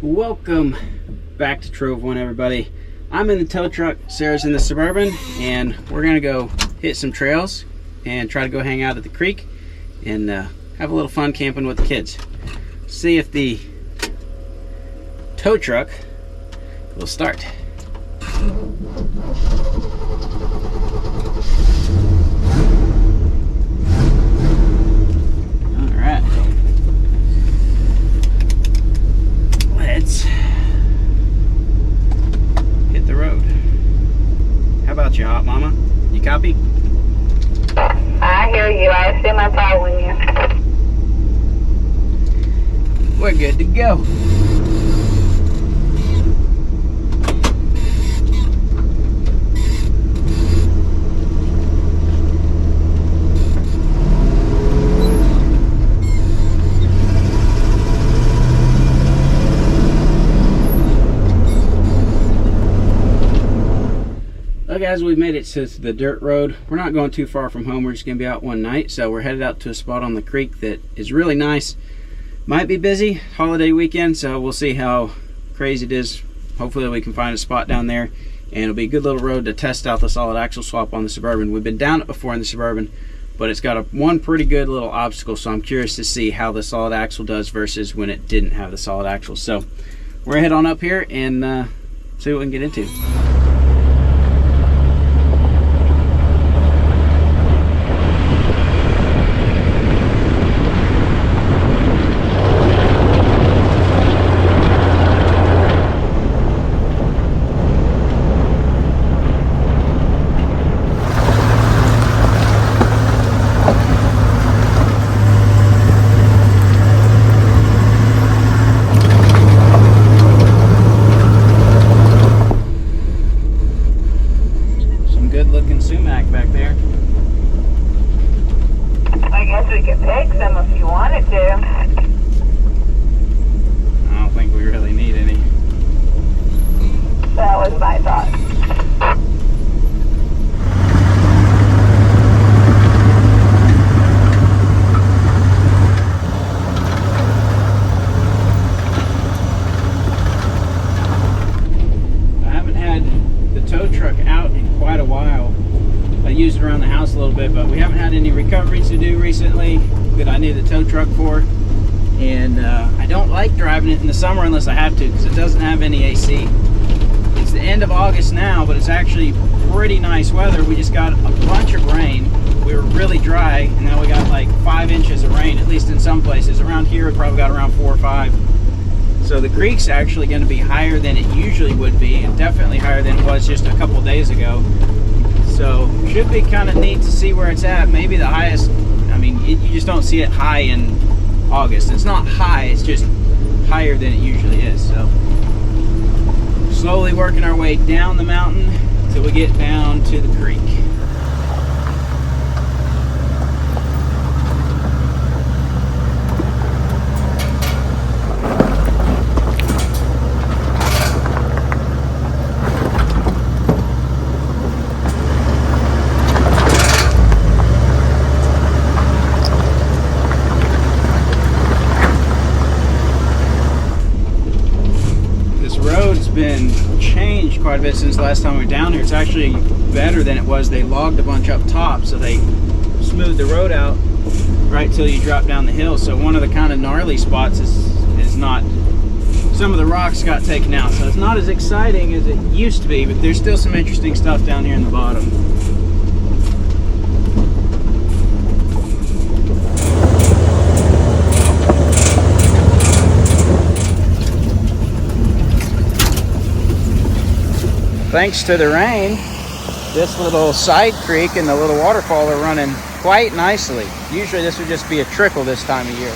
Welcome back to Trove One, everybody. I'm in the tow truck, Sarah's in the Suburban, and we're gonna go hit some trails and try to go hang out at the creek and have a little fun camping with the kids. See if the tow truck will start. Let's hit the road. How about you, hot mama? You copy? I hear you. I assume I'm following you. We're good to go. Well, guys, we've made it to the dirt road. We're not going too far from home. We're just going to be out one night, so we're headed out to a spot on the creek that is really nice. Might be busy, holiday weekend, so we'll see how crazy it is. Hopefully we can find a spot down there, and it'll be a good little road to test out the solid axle swap on the Suburban. We've been down it before in the Suburban, but it's got one pretty good little obstacle, so I'm curious to see how the solid axle does versus when it didn't have the solid axle. So we're going to head on up here and see what we can get into. But we haven't had any recoveries to do recently that I need the tow truck for, and I don't like driving it in the summer unless I have to because it doesn't have any AC. It's the end of August now, but it's actually pretty nice weather. We just got a bunch of rain. We were really dry, and now we got like 5 inches of rain, at least in some places. Around here we probably got around 4 or 5. So the creek's actually going to be higher than it usually would be, and definitely higher than it was just a couple days ago. So should be kind of neat to see where it's at. Maybe the highest, I mean, you just don't see it high in August. It's not high, it's just higher than it usually is. So slowly working our way down the mountain till we get down to the creek. Been changed quite a bit since the last time we were down here. It's actually better than it was. They logged a bunch up top, so they smoothed the road out right till you drop down the hill. So one of the kind of gnarly spots is not, some of the rocks got taken out, so it's not as exciting as it used to be, but there's still some interesting stuff down here in the bottom. Thanks to the rain, this little side creek and the little waterfall are running quite nicely. Usually this would just be a trickle this time of year.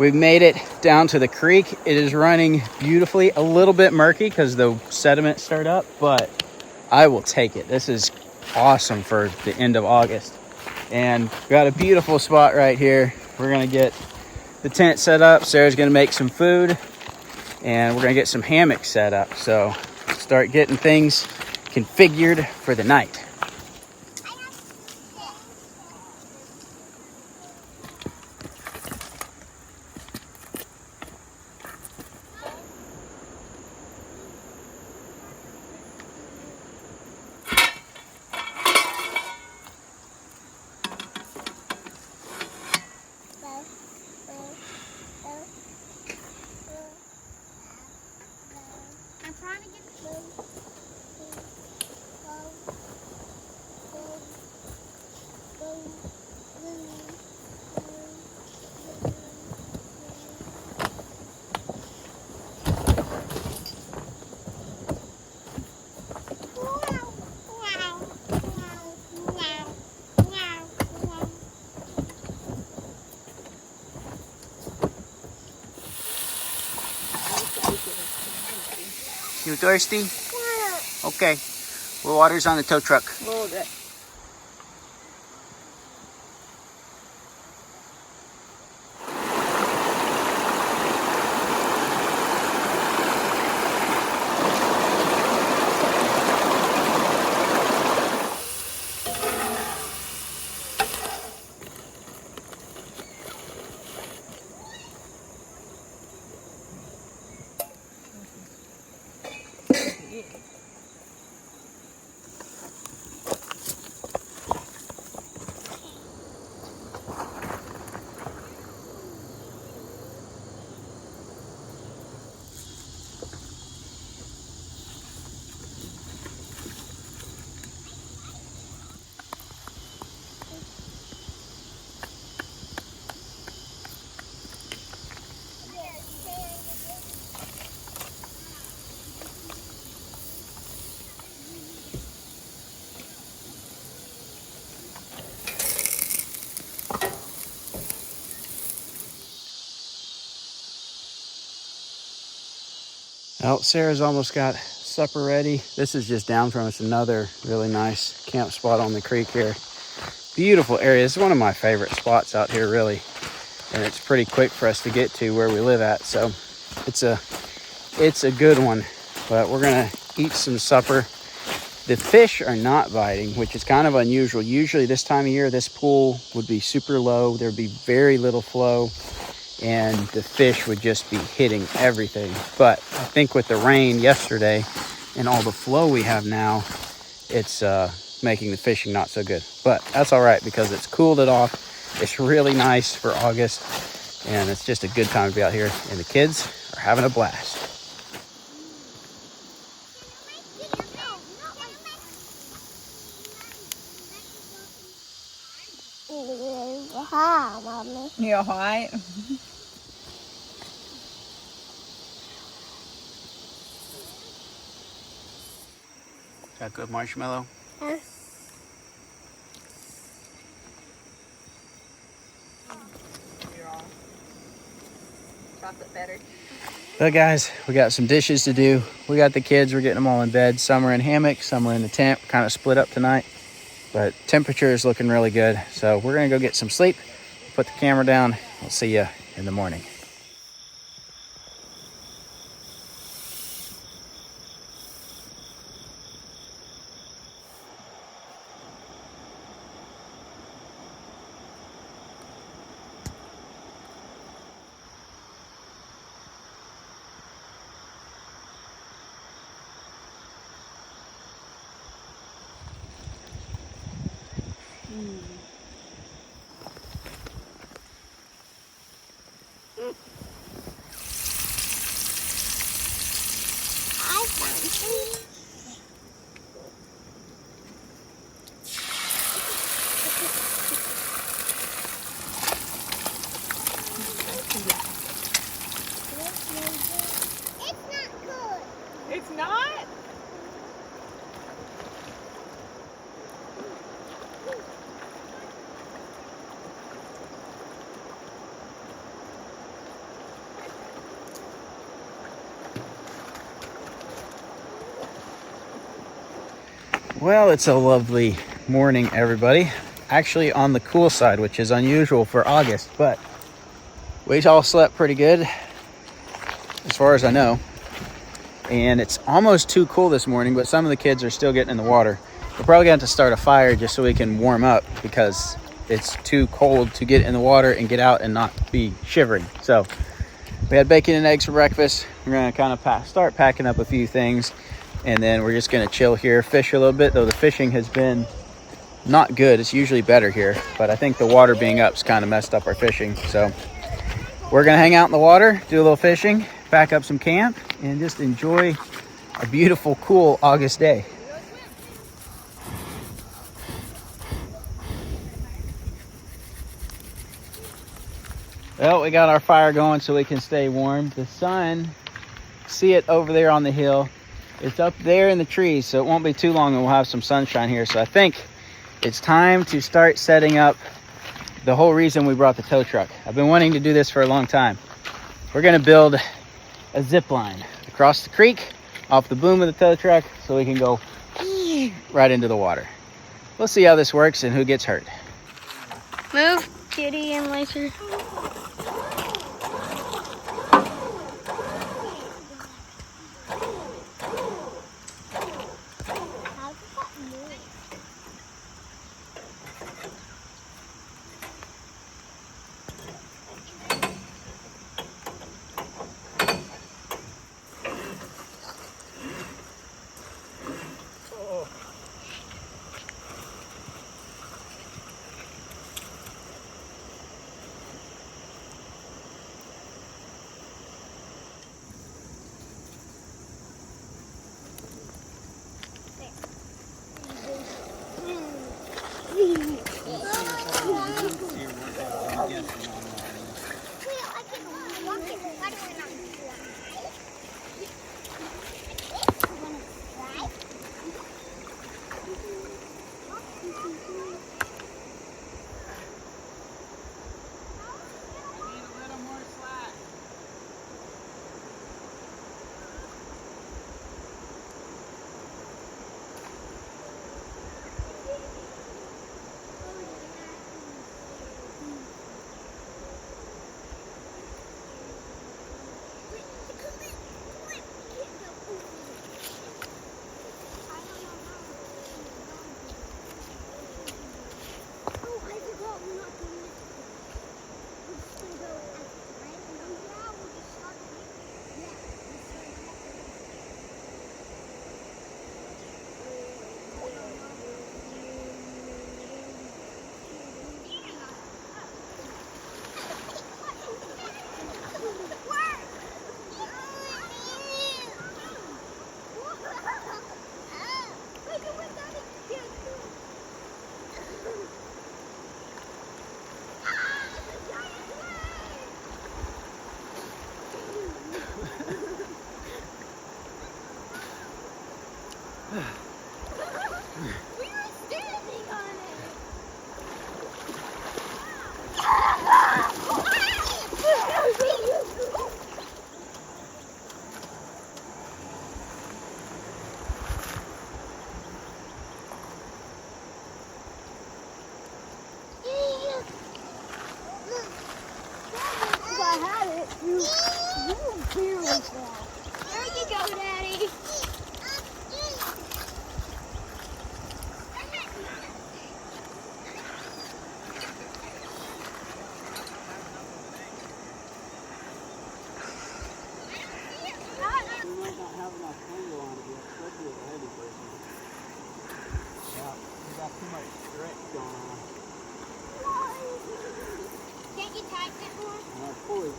We've made it down to the creek. It is running beautifully, a little bit murky because the sediment stirred up, but I will take it. This is awesome for the end of August. And we got a beautiful spot right here. We're gonna get the tent set up. Sarah's gonna make some food and we're gonna get some hammocks set up. So start getting things configured for the night. I'm trying to get You thirsty? Okay. Well, water's on the tow truck. Hold it. Oh, Sarah's almost got supper ready. This is just down from us, another really nice camp spot on the creek here. Beautiful area. This is one of my favorite spots out here, really. And it's pretty quick for us to get to where we live at. So it's a good one. But we're gonna eat some supper. The fish are not biting, which is kind of unusual. Usually this time of year, this pool would be super low. There'd be very little flow. And the fish would just be hitting everything. But I think with the rain yesterday and all the flow we have now, it's making the fishing not so good. But that's all right because it's cooled it off. It's really nice for August and it's just a good time to be out here and the kids are having a blast. Hi, Mommy. You all right? Is that good marshmallow? Chocolate better. But guys, we got some dishes to do. We got the kids, we're getting them all in bed. Some are in hammocks, some are in the tent. We're kind of split up tonight. But temperature is looking really good. So we're gonna go get some sleep, put the camera down. We'll see you in the morning. It's not? Well, it's a lovely morning, everybody. Actually on the cool side, which is unusual for August, but we all slept pretty good as far as I know. And it's almost too cool this morning, but some of the kids are still getting in the water. We're probably going to have to start a fire just so we can warm up because it's too cold to get in the water and get out and not be shivering. So we had bacon and eggs for breakfast. We're going to kind of start packing up a few things, and then we're just going to chill here, fish a little bit, though the fishing has been not good. It's usually better here, but I think the water being up's kind of messed up our fishing. So we're going to hang out in the water, do a little fishing, pack up some camp, and just enjoy a beautiful, cool August day. Well, we got our fire going so we can stay warm. The sun, see it over there on the hill. It's up there in the trees, so it won't be too long and we'll have some sunshine here. So I think it's time to start setting up the whole reason we brought the tow truck. I've been wanting to do this for a long time. We're gonna build a zip line across the creek off the boom of the tow truck so we can go right into the water. We'll see how this works and who gets hurt. Move, Kitty and Laser.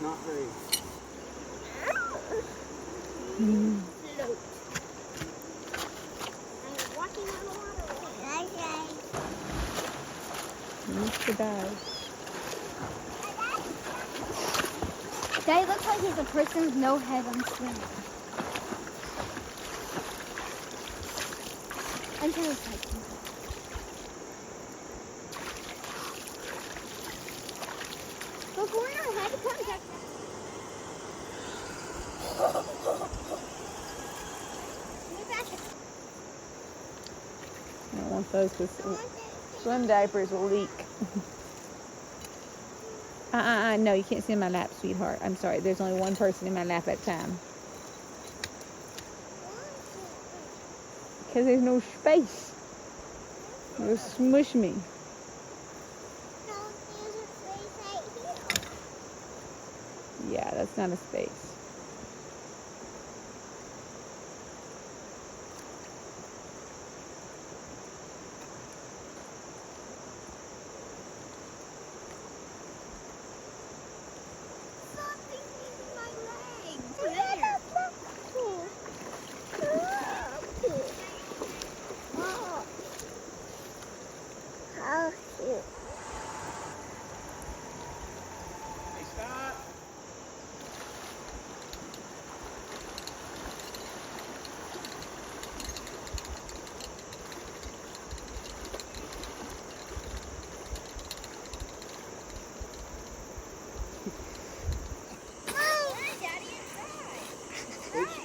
Not very. Daddy looks like he's a person with no head on swimming. Until it's like look, we're in our head. Come back. Move back. those swim diapers will leak. No, you can't sit in my lap, sweetheart. I'm sorry. There's only one person in my lap at a time. Because there's no space. You'll smush me. Yeah, that's not a space.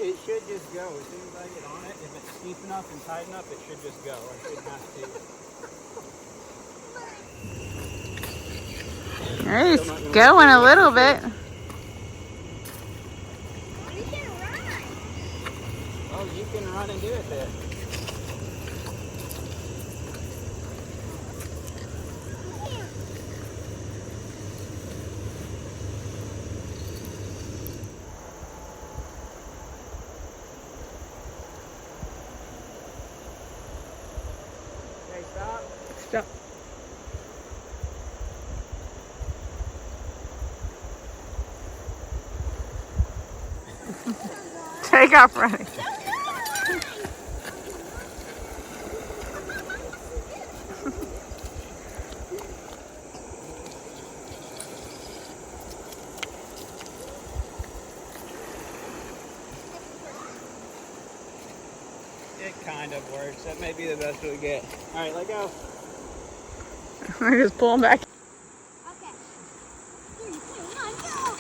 It should just go. As soon as I get on it, if it's steep enough and tight enough, it should just go. I shouldn't have to. It's going a little bit. You can run. Oh, you can run and do it there. Stop. Take off running. It kind of works. That may be the best we get. All right, let go. I just pull them back. Okay. 3, 2, 1, go!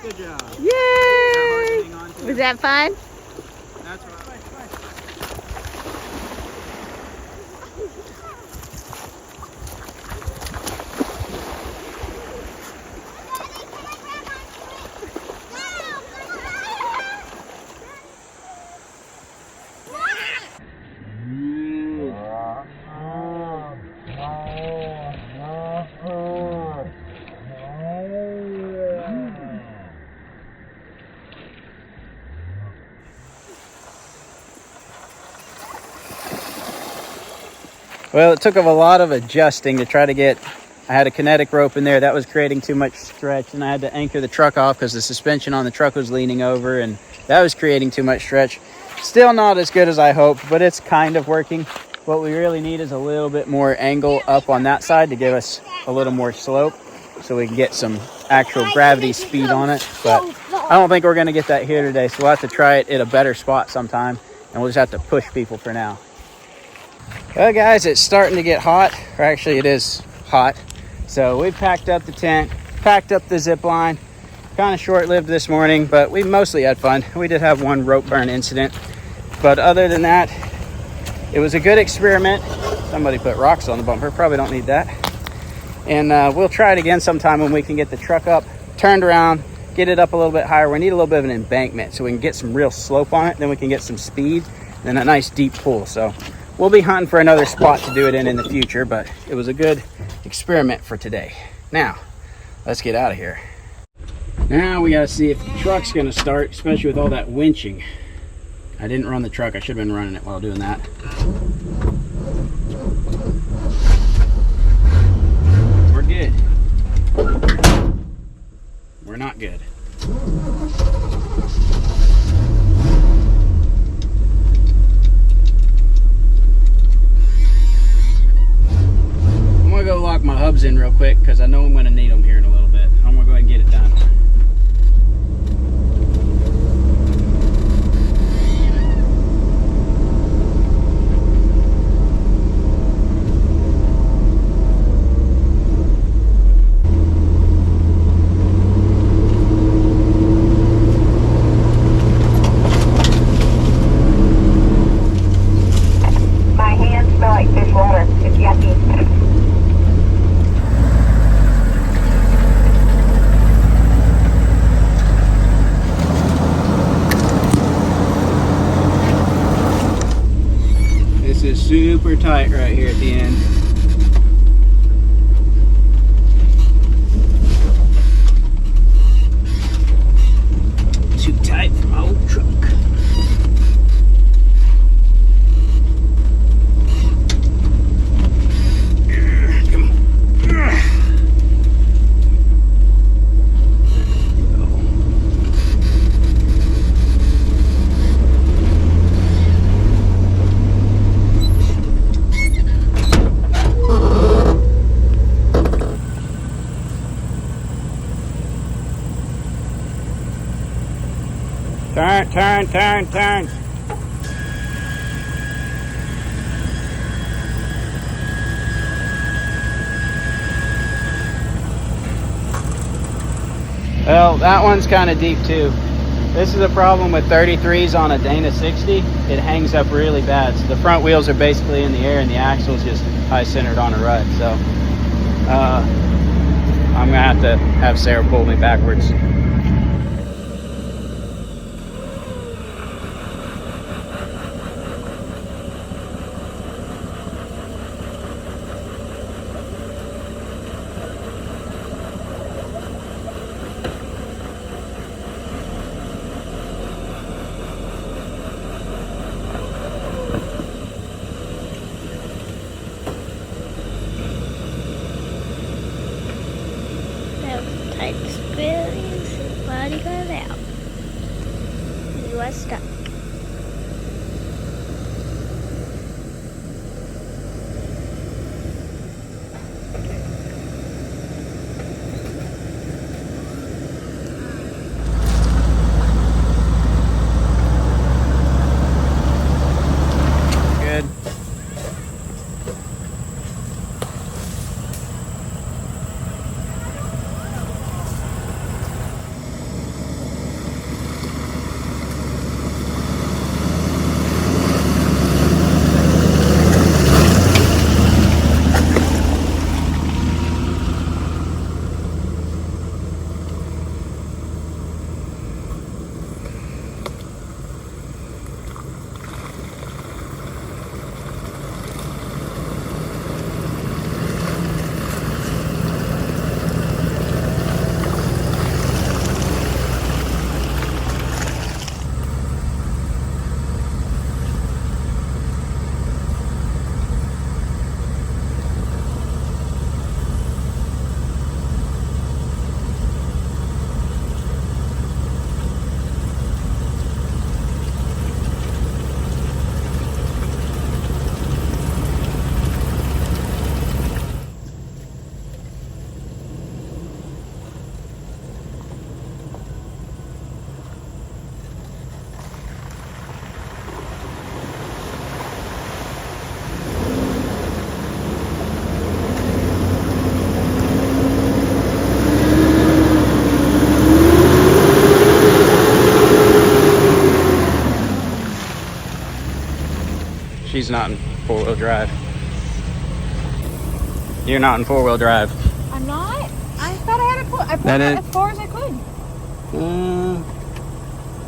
Good job. Yay! Was that fun? That's right. Well, it took a lot of adjusting to try to get, I had a kinetic rope in there that was creating too much stretch, and I had to anchor the truck off because the suspension on the truck was leaning over and that was creating too much stretch. Still not as good as I hoped, but it's kind of working. What we really need is a little bit more angle up on that side to give us a little more slope so we can get some actual gravity speed on it. But I don't think we're going to get that here today, so we'll have to try it at a better spot sometime, and we'll just have to push people for now. Well, guys, it's starting to get hot, or actually it is hot. So we packed up the tent, packed up the Zipline. Kind of short-lived this morning, but we mostly had fun. We did have one rope burn incident, but other than that, it was a good experiment. Somebody put rocks on the bumper, probably don't need that. And we'll try it again sometime when we can get the truck up, turned around, get it up a little bit higher. We need a little bit of an embankment so we can get some real slope on it, then we can get some speed and a nice deep pull. So we'll be hunting for another spot to do it in the future, but it was a good experiment for today. Now, let's get out of here. Now we gotta see if the truck's gonna start, especially with all that winching. I didn't run the truck, I should have been running it while doing that. We're good. We're not good. quick because I know I'm going to need them here in a little bit. I'm going to go ahead and get it done. My hands smell like fish water. It's yucky. This is super tight right here at the end. Too tight for my old truck. Come on. Turn. Well, that one's kind of deep too. This is a problem with 33s on a Dana 60. It hangs up really bad. So the front wheels are basically in the air and the axle's just high centered on a rut. So I'm gonna have Sarah pull me backwards. That was a tight experience. His body got out. He was stuck. Good. She's not in four-wheel drive. You're not in four-wheel drive. I'm not. I thought I had it. I put That it is- as far as I could.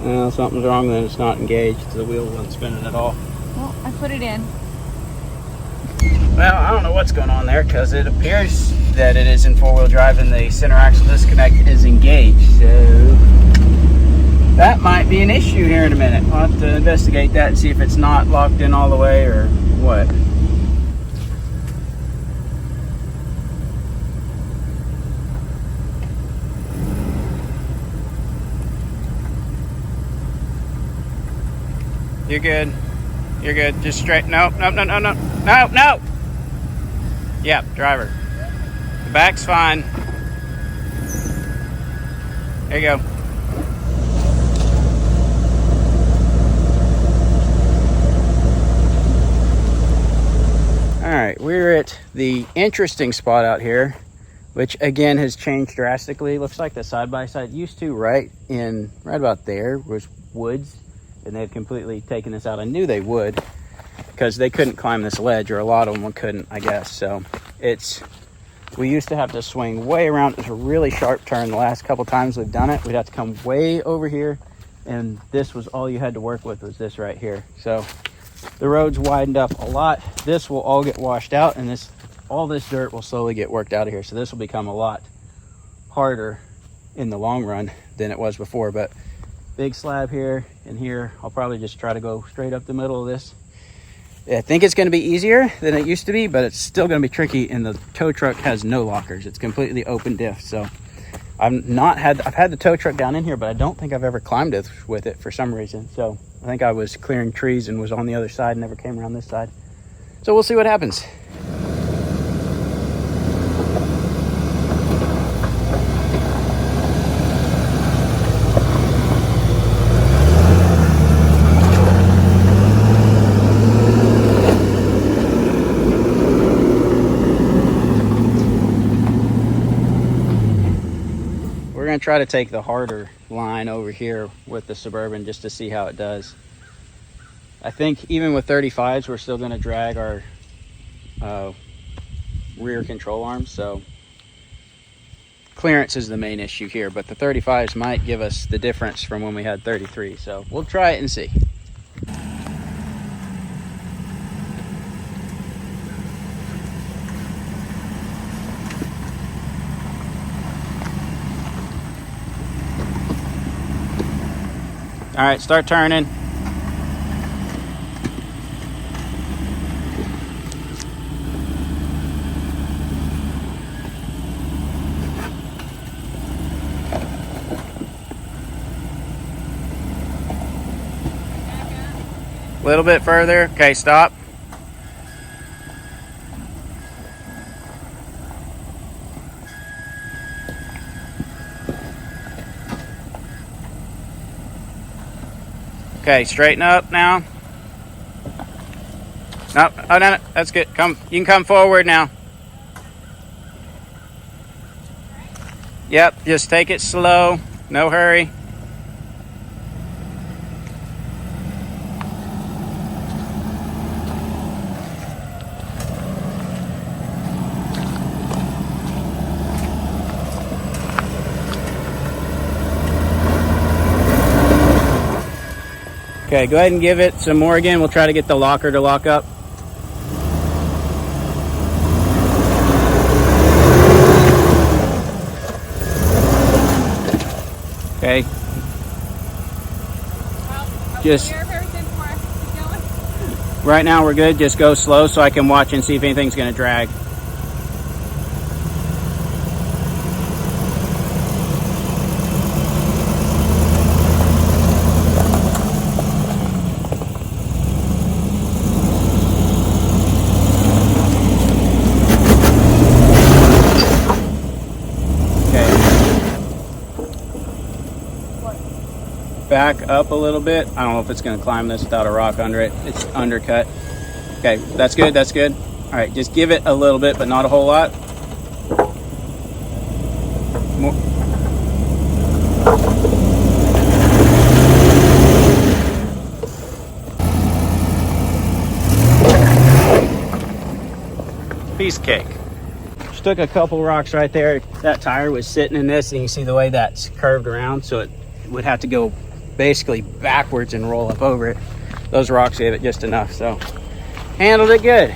Well, something's wrong then. It's not engaged. The wheel wasn't spinning at all. Well, I put it in. Well, I don't know what's going on there because it appears that it is in four-wheel drive and the center axle disconnect is engaged. So that might be an issue here in a minute. I'll have to investigate that and see if it's not locked in all the way or what. You're good. You're good. Just straight. No. Yeah, driver. Back's fine. There you go. All right, we're at the interesting spot out here, which again has changed drastically. Looks like the side-by-side used to right about there was woods, and they've completely taken this out. I knew they would because they couldn't climb this ledge, or a lot of them couldn't, I guess. So we used to have to swing way around. It's a really sharp turn. The last couple times we've done it, we'd have to come way over here, and this was all you had to work with, was this right here. So the road's widened up a lot. This will all get washed out, and all this dirt will slowly get worked out of here. So this will become a lot harder in the long run than it was before. But big slab here and here. I'll probably just try to go straight up the middle of this. I think it's going to be easier than it used to be, but it's still going to be tricky, and the tow truck has no lockers. It's completely open diff. So I've had the tow truck down in here, but I don't think I've ever climbed it with it for some reason. So I think I was clearing trees and was on the other side and never came around this side. So we'll see what happens. We're going to try to take the harder line over here with the Suburban just to see how it does. I think even with 35s, we're still going to drag our rear control arms. So clearance is the main issue here, but the 35s might give us the difference from when we had 33. So we'll try it and see. All right, start turning. A little bit further. Okay, stop. Okay, straighten up now. No, oh no, that's good. Come, you can come forward now. Yep, just take it slow. No hurry. Okay, go ahead and give it some more again. We'll try to get the locker to lock up. Okay. Just right now we're good. Just go slow so I can watch and see if anything's going to drag. Back up a little bit. I don't know if it's going to climb this without a rock under it. It's undercut. Okay, that's good, that's good. All right, just give it a little bit, but not a whole lot. More. Piece of cake. Just took a couple rocks right there. That tire was sitting in this, and you see the way that's curved around, so it would have to go basically backwards and roll up over it. Those rocks gave it just enough, so handled it good.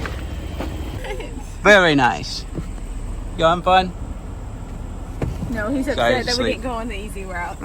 Very nice. You having fun? No, he's upset that we didn't go on the easy route.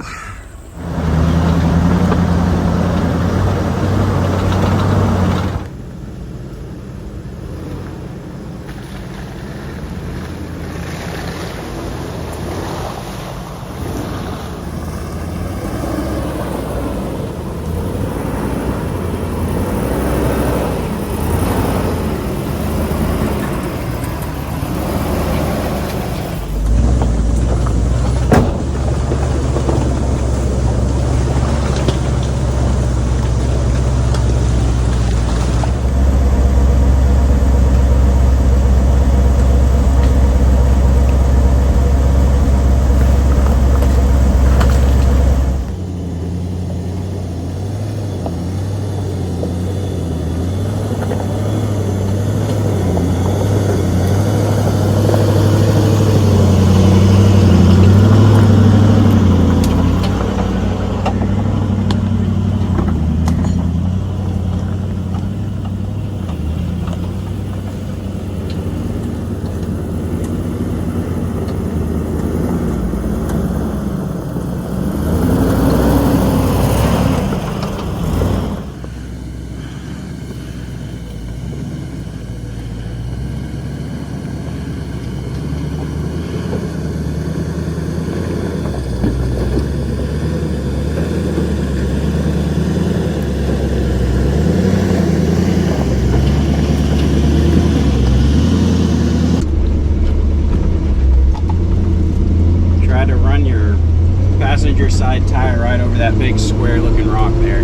that big square looking rock there.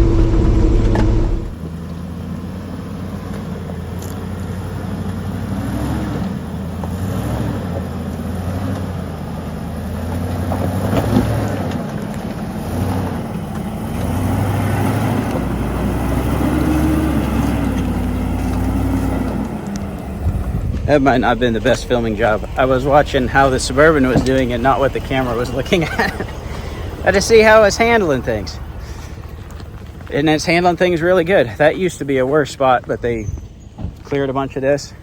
That might not have been the best filming job. I was watching how the Suburban was doing and not what the camera was looking at. I had to see how it's handling things. And it's handling things really good. That used to be a worse spot, but they cleared a bunch of this.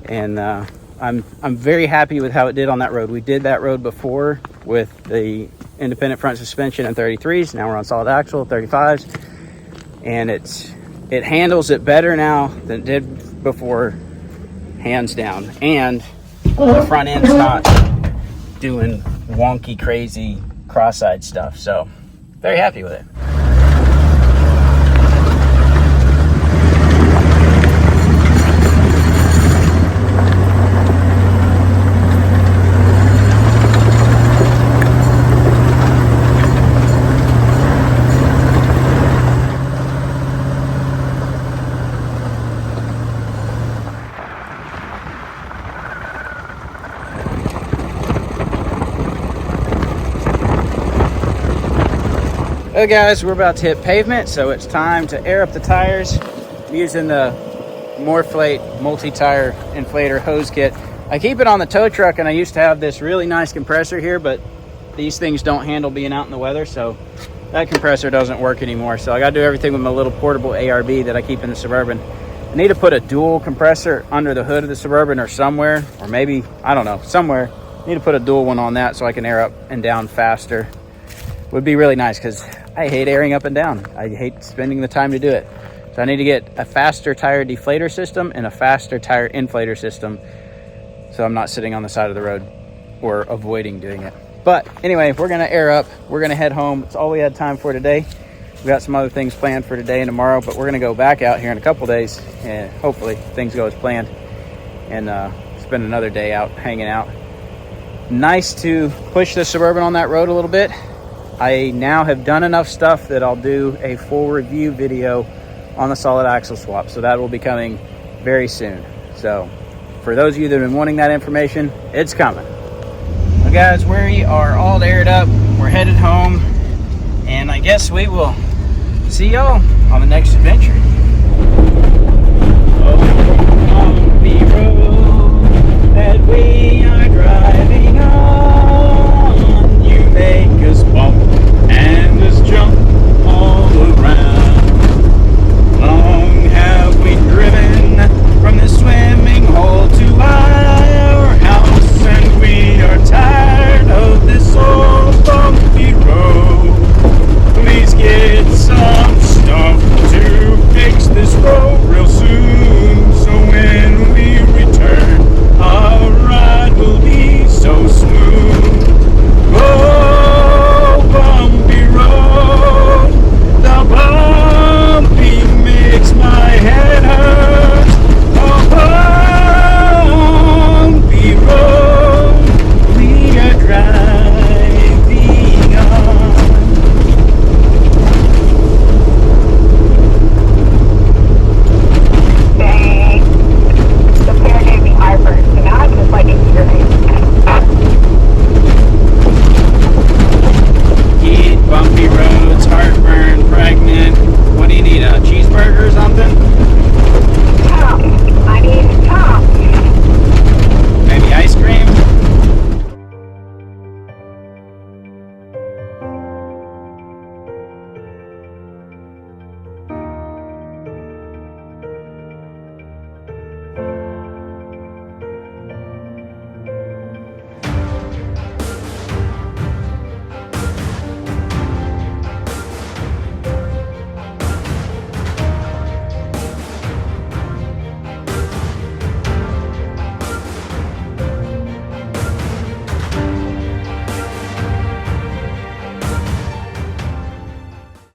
And I'm very happy with how it did on that road. We did that road before with the independent front suspension and 33s. Now we're on solid axle, 35s. And it handles it better now than it did before, hands down. And the front end's not doing wonky, crazy cross-side stuff. So very happy with it. Well guys, we're about to hit pavement, so it's time to air up the tires. I'm using the Morflate multi-tire inflator hose kit. I keep it on the tow truck, and I used to have this really nice compressor here, but these things don't handle being out in the weather, so that compressor doesn't work anymore. So I gotta do everything with my little portable ARB that I keep in the Suburban. I need to put a dual compressor under the hood of the Suburban or somewhere, or maybe, I don't know, somewhere. I need to put a dual one on that so I can air up and down faster. Would be really nice, because I hate airing up and down. I hate spending the time to do it. So I need to get a faster tire deflator system and a faster tire inflator system, so I'm not sitting on the side of the road or avoiding doing it. But anyway, we're gonna air up. We're gonna head home. It's all we had time for today. We got some other things planned for today and tomorrow, but we're gonna go back out here in a couple days, and hopefully things go as planned, and spend another day out hanging out. Nice to push the Suburban on that road a little bit. I now have done enough stuff that I'll do a full review video on the solid axle swap. So that will be coming very soon. So for those of you that have been wanting that information, it's coming. Well guys, we are all aired up. We're headed home. And I guess we will see y'all on the next adventure.